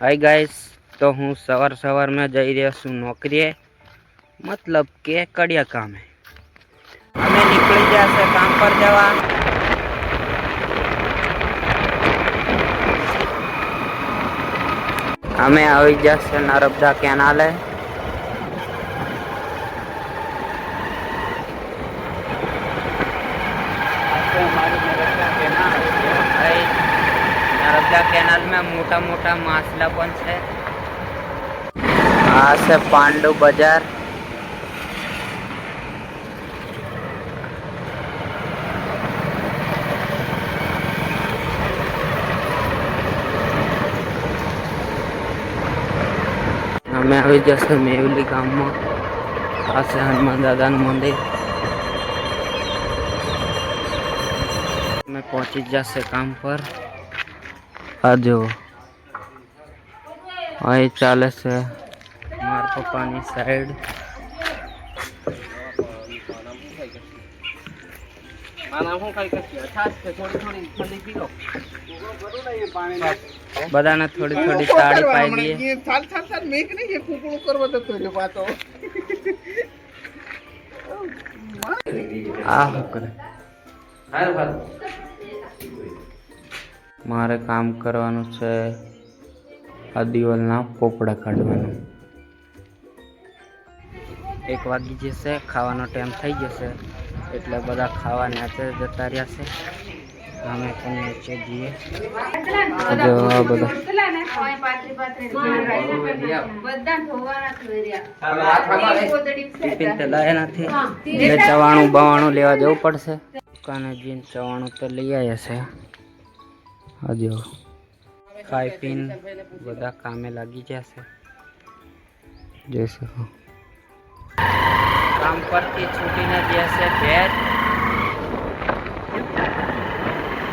Hi guys, तो हूँ सवार में जई रह्यो छुं नौकरीए, मतलब के कड़िया काम है। हमें निकली जाशे काम पर जवा। हमें आई जाशे नर्मदा केनाले। नर्मदा केनाल में मोटा मोटा माछला पण छे। आ से पांडु बाजार। हमें आई जैसे मेवली गाम में। आ से हनुमान दादा नु मंदिर। मैं पहुंची जासे काम पर। आजो आई चाले से मार पप्पानी साइड। बधाने थोड़ी थोड़ी ताड़ी पाई दी। मारे काम करवानुं छे आ दिवालना पोपड़ा काढवाना। 1 वागी जशे, खावानो टाइम थई जशे એટલે બધા ખાવા નેચે જતા રહ્યા છે। અમે પણ નીચે જઈએ। જો આ બધા ટિફિન તો લાયા નથી એટલે ચવાણું બવાણું લેવા જવું પડશે। દુકાને જઈને ચવાણું તો લઈ આવ્યા છે। હજુ ખાઈ પીને બધા કામે લાગી જશે। જોઈ શકો काम पर छुट्टी ने दिया से भेट।